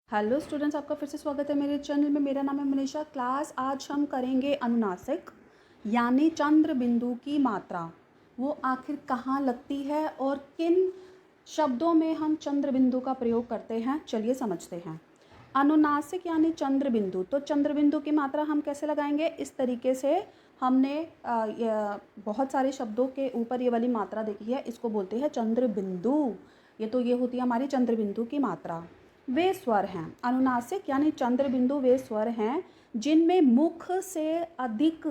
Hello students, आपका फिर से स्वागत है मेरे चैनल में। मेरा नाम है मनीषा। क्लास आज हम करेंगे अनुनासिक यानी चंद्र बिंदु की मात्रा। वो आखिर कहाँ लगती है और किन शब्दों में हम चंद्र बिंदु का प्रयोग करते हैं, चलिए समझते हैं। अनुनासिक यानी चंद्र बिंदु। तो चंद्र बिंदु की मात्रा हम कैसे लगाएंगे? इस तरीके से हमने बहुत सारे शब्दों के ऊपर ये वाली मात्रा देखी है, इसको बोलते हैं चंद्र बिंदु। ये होती है हमारी चंद्र बिंदु की मात्रा। वे स्वर हैं अनुनासिक यानी चंद्र बिंदु, वे स्वर हैं जिनमें मुख से अधिक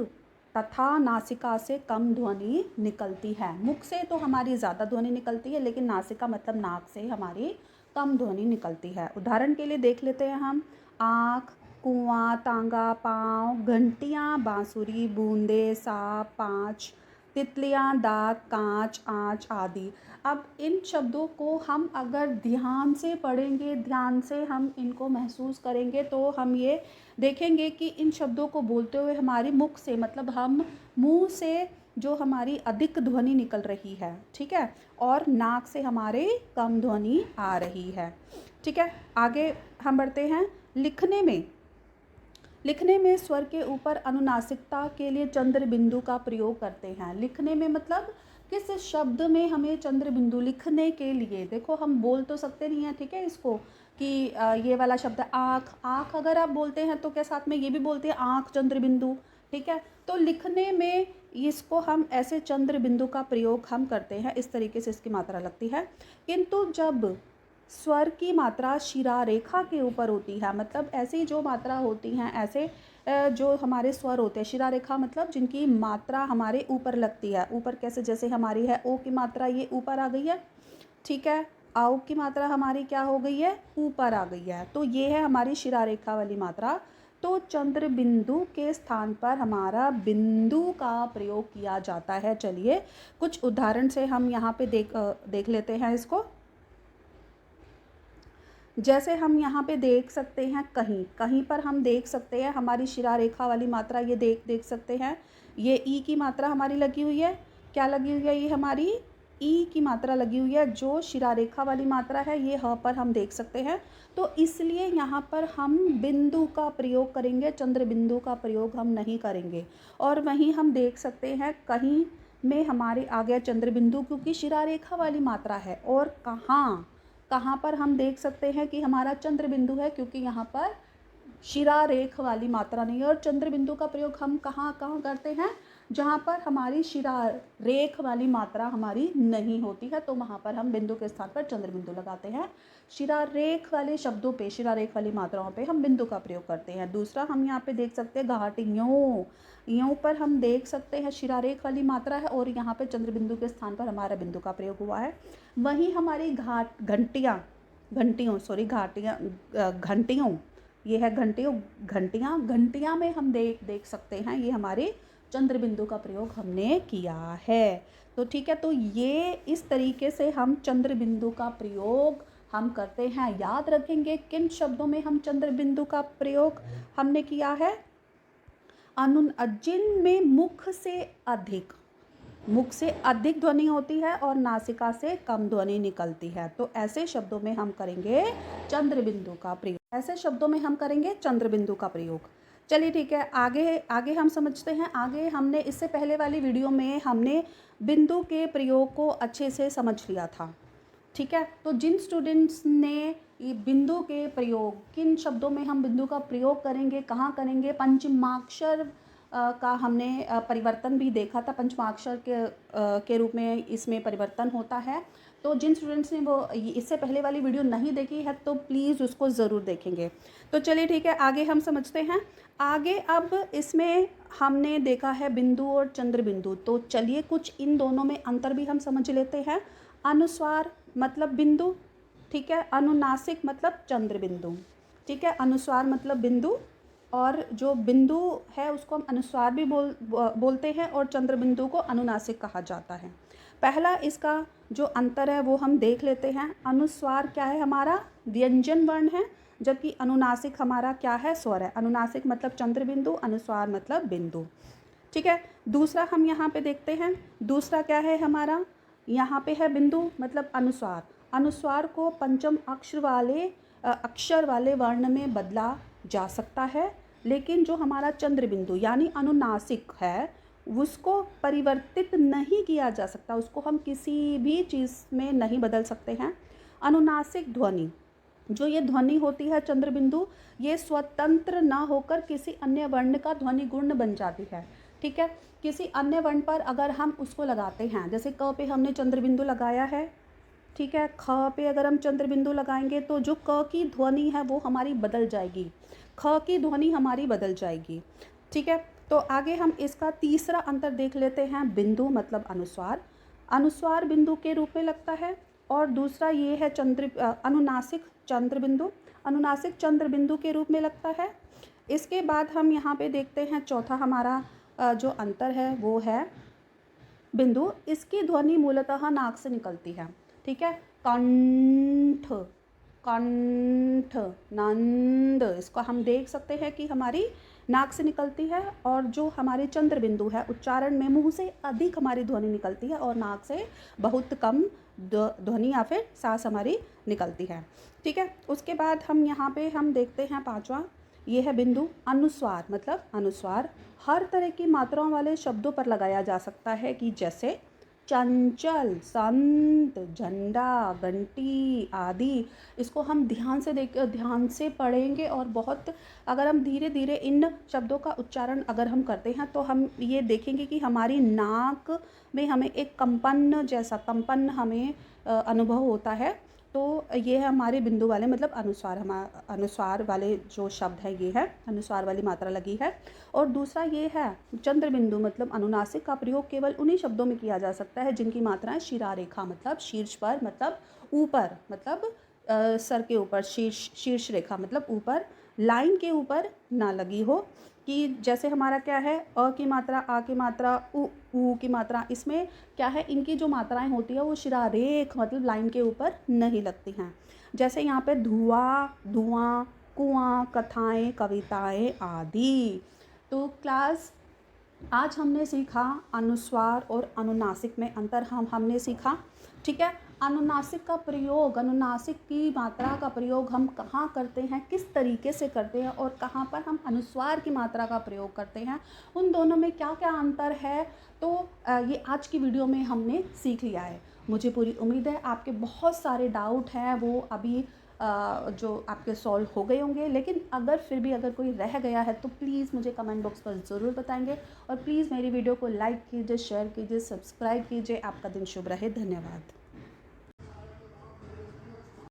तथा नासिका से कम ध्वनि निकलती है। मुख से तो हमारी ज़्यादा ध्वनि निकलती है, लेकिन नासिका मतलब नाक से हमारी कम ध्वनि निकलती है। उदाहरण के लिए देख लेते हैं हम। आँख, कुआं, तांगा, पाँव, घंटियाँ, बांसुरी, बूंदे, सांप, पाँच, तितलियाँ, दाँत, कांच, आँच आदि। अब इन शब्दों को हम अगर ध्यान से पढ़ेंगे, ध्यान से हम इनको महसूस करेंगे, तो हम ये देखेंगे कि इन शब्दों को बोलते हुए हमारी मुख से मतलब हम मुंह से जो हमारी अधिक ध्वनि निकल रही है, ठीक है, और नाक से हमारे कम ध्वनि आ रही है, ठीक है। आगे हम बढ़ते हैं। लिखने में स्वर के ऊपर अनुनासिकता के लिए चंद्र बिंदु का प्रयोग करते हैं। लिखने में मतलब किस शब्द में हमें चंद्र बिंदु लिखने के लिए, देखो हम बोल तो सकते नहीं हैं, ठीक है, इसको कि ये वाला शब्द है आँख। आँख अगर आप बोलते हैं तो क्या साथ में ये भी बोलते हैं आँख चंद्र बिंदु, ठीक है। तो लिखने में इसको हम ऐसे चंद्र बिंदु का प्रयोग हम करते हैं, इस तरीके से इसकी मात्रा लगती है। किंतु जब स्वर की मात्रा शिरा रेखा के ऊपर होती है, मतलब ऐसी जो मात्रा होती हैं, ऐसे जो हमारे स्वर होते हैं शिरा रेखा मतलब जिनकी मात्रा हमारे ऊपर लगती है। ऊपर कैसे? जैसे हमारी है ओ की मात्रा, ये ऊपर आ गई है, ठीक है। आओ की मात्रा हमारी क्या हो गई है? ऊपर आ गई है। तो ये है हमारी शिरा रेखा वाली मात्रा। तो चंद्र बिंदु के स्थान पर हमारा बिंदु का प्रयोग किया जाता है। चलिए कुछ उदाहरण से हम यहाँ पे देख लेते हैं इसको। जैसे हम यहाँ पे देख सकते हैं, कहीं कहीं पर हम देख सकते हैं हमारी शिरा रेखा वाली मात्रा, ये देख सकते हैं। ये ई की मात्रा हमारी लगी हुई है। क्या लगी हुई है? ये हमारी ई की मात्रा लगी हुई है। जो शिरा रेखा वाली मात्रा है ये ह पर हम देख सकते हैं। तो इसलिए यहाँ पर हम बिंदु का प्रयोग करेंगे, चंद्र बिंदु का प्रयोग हम नहीं करेंगे। और वहीं हम देख सकते हैं कहीं में हमारे आ गया चंद्र बिंदु, क्योंकि शिरा रेखा वाली मात्रा है। और कहाँ कहाँ पर हम देख सकते हैं कि हमारा चंद्र बिंदु है? क्योंकि यहाँ पर शिरा रेख वाली मात्रा नहीं है। और चंद्र बिंदु का प्रयोग हम कहाँ कहाँ करते हैं? जहाँ पर हमारी शिरा रेख वाली मात्रा हमारी नहीं होती है, तो वहाँ पर हम बिंदु के स्थान पर चंद्र बिंदु लगाते हैं। शिरा रेख वाले शब्दों पे, शिरा रेख वाली मात्राओं पे हम बिंदु का प्रयोग करते हैं। दूसरा हम यहाँ पे देख सकते हैं घाट यों पर हम देख सकते हैं शिरा रेख वाली मात्रा है और यहाँ पे चंद्र बिंदु के स्थान पर हमारा बिंदु का प्रयोग हुआ है। वहीं हमारी घंटियों, ये है घंटियाँ में हम देख सकते हैं, ये हमारे चंद्र बिंदु का प्रयोग हमने किया है। तो ठीक है, तो ये इस तरीके से हम चंद्र बिंदु का प्रयोग हम करते हैं। याद रखेंगे किन शब्दों में हम चंद्र बिंदु का प्रयोग हमने किया है? जिनमें मुख से अधिक ध्वनि होती है और नासिका से कम ध्वनि निकलती है, तो ऐसे शब्दों में हम करेंगे चंद्र बिंदु का प्रयोग। ऐसे शब्दों में हम करेंगे चंद्र बिंदु का प्रयोग। चलिए ठीक है, आगे हम समझते हैं। आगे हमने इससे पहले वाली वीडियो में हमने बिंदु के प्रयोग को अच्छे से समझ लिया था, ठीक है। तो जिन स्टूडेंट्स ने ये बिंदु के प्रयोग, किन शब्दों में हम बिंदु का प्रयोग करेंगे, कहाँ करेंगे, पंचमाक्षर का हमने परिवर्तन भी देखा था। पंचमाक्षर के रूप में इसमें परिवर्तन होता है। तो जिन स्टूडेंट्स ने वो इससे पहले वाली वीडियो नहीं देखी है तो प्लीज़ उसको ज़रूर देखेंगे। तो चलिए ठीक है, आगे हम समझते हैं। आगे अब इसमें हमने देखा है बिंदु और चंद्र बिंदु, तो चलिए कुछ इन दोनों में अंतर भी हम समझ लेते हैं। अनुस्वार मतलब बिंदु, ठीक है। अनुनासिक मतलब चंद्र बिंदु, ठीक है। अनुस्वार मतलब बिंदु, और जो बिंदु है उसको हम अनुस्वार भी बोलते हैं और चंद्र बिंदु को अनुनासिक कहा जाता है। पहला इसका जो अंतर है वो हम देख लेते हैं। अनुस्वार क्या है? हमारा व्यंजन वर्ण है, जबकि अनुनासिक हमारा क्या है? स्वर है। अनुनासिक मतलब चंद्र बिंदु, अनुस्वार मतलब बिंदु, ठीक है। दूसरा हम यहाँ पे देखते हैं, दूसरा क्या है हमारा? यहाँ पे है बिंदु मतलब अनुस्वार। अनुस्वार को पंचम अक्षर वाले अक्षर वाले वर्ण में बदला जा सकता है, लेकिन जो हमारा चंद्र बिंदु यानी अनुनासिक है उसको परिवर्तित नहीं किया जा सकता, उसको हम किसी भी चीज़ में नहीं बदल सकते हैं। अनुनासिक ध्वनि, जो ये ध्वनि होती है चंद्र बिंदु, ये स्वतंत्र ना होकर किसी अन्य वर्ण का ध्वनि गुण बन जाती है। ठीक है, किसी अन्य वर्ण पर अगर हम उसको लगाते हैं, जैसे क पे हमने चंद्र बिंदु लगाया है, ठीक है, ख पे अगर हम चंद्र बिंदु लगाएंगे तो जो क की ध्वनि है वो हमारी बदल जाएगी, ख की ध्वनि हमारी बदल जाएगी। ठीक है, तो आगे हम इसका तीसरा अंतर देख लेते हैं। बिंदु मतलब अनुस्वार, अनुस्वार बिंदु के रूप में लगता है, और दूसरा ये है अनुनासिक चंद्र बिंदु, अनुनासिक चंद्र बिंदु के रूप में लगता है। इसके बाद हम यहाँ पे देखते हैं चौथा हमारा जो अंतर है वो है बिंदु, इसकी ध्वनि मूलतः नाक से निकलती है। ठीक है, कंठ, कंठ, नंद, इसको हम देख सकते हैं कि हमारी नाक से निकलती है, और जो हमारे चंद्र बिंदु है उच्चारण में मुंह से अधिक हमारी ध्वनि निकलती है और नाक से बहुत कम ध्वनि या फिर सांस हमारी निकलती है। ठीक है, उसके बाद हम यहाँ पे हम देखते हैं पांचवा, ये है बिंदु अनुस्वार, मतलब अनुस्वार हर तरह की मात्राओं वाले शब्दों पर लगाया जा सकता है, कि जैसे चंचल, संत, झंडा, घंटी आदि। इसको हम ध्यान से पढ़ेंगे, और बहुत अगर हम धीरे धीरे इन शब्दों का उच्चारण अगर हम करते हैं तो हम ये देखेंगे कि हमारी नाक में हमें एक कंपन जैसा कंपन हमें अनुभव होता है। तो ये है हमारे बिंदु वाले मतलब अनुस्वार वाले जो शब्द है, ये है अनुस्वार वाली मात्रा लगी है। और दूसरा ये है चंद्र बिंदु मतलब अनुनासिक का प्रयोग केवल उन्हीं शब्दों में किया जा सकता है जिनकी मात्राएं शिरारेखा मतलब शीर्ष पर, मतलब ऊपर, मतलब सर के ऊपर, शीर्ष रेखा मतलब ऊपर, लाइन के ऊपर ना लगी हो। कि जैसे हमारा क्या है, अ की मात्रा, आ की मात्रा, ऊ की मात्रा, इसमें क्या है, इनकी जो मात्राएं होती है वो शिरारेख मतलब लाइन के ऊपर नहीं लगती हैं। जैसे यहाँ पे धुआं, धुआं, कुआं, कथाएं, कविताएं आदि। तो क्लास आज हमने सीखा अनुस्वार और अनुनासिक में अंतर हमने सीखा। ठीक है, अनुनासिक का प्रयोग, अनुनासिक की मात्रा का प्रयोग हम कहाँ करते हैं, किस तरीके से करते हैं, और कहाँ पर हम अनुस्वार की मात्रा का प्रयोग करते हैं, उन दोनों में क्या क्या अंतर है, तो ये आज की वीडियो में हमने सीख लिया है। मुझे पूरी उम्मीद है आपके बहुत सारे डाउट हैं वो अभी जो आपके सॉल्व हो गए होंगे, लेकिन अगर फिर भी अगर कोई रह गया है तो प्लीज़ मुझे कमेंट बॉक्स पर ज़रूर बताएंगे, और प्लीज़ मेरी वीडियो को लाइक कीजिए, शेयर कीजिए, सब्सक्राइब कीजिए। आपका दिन शुभ रहे। धन्यवाद।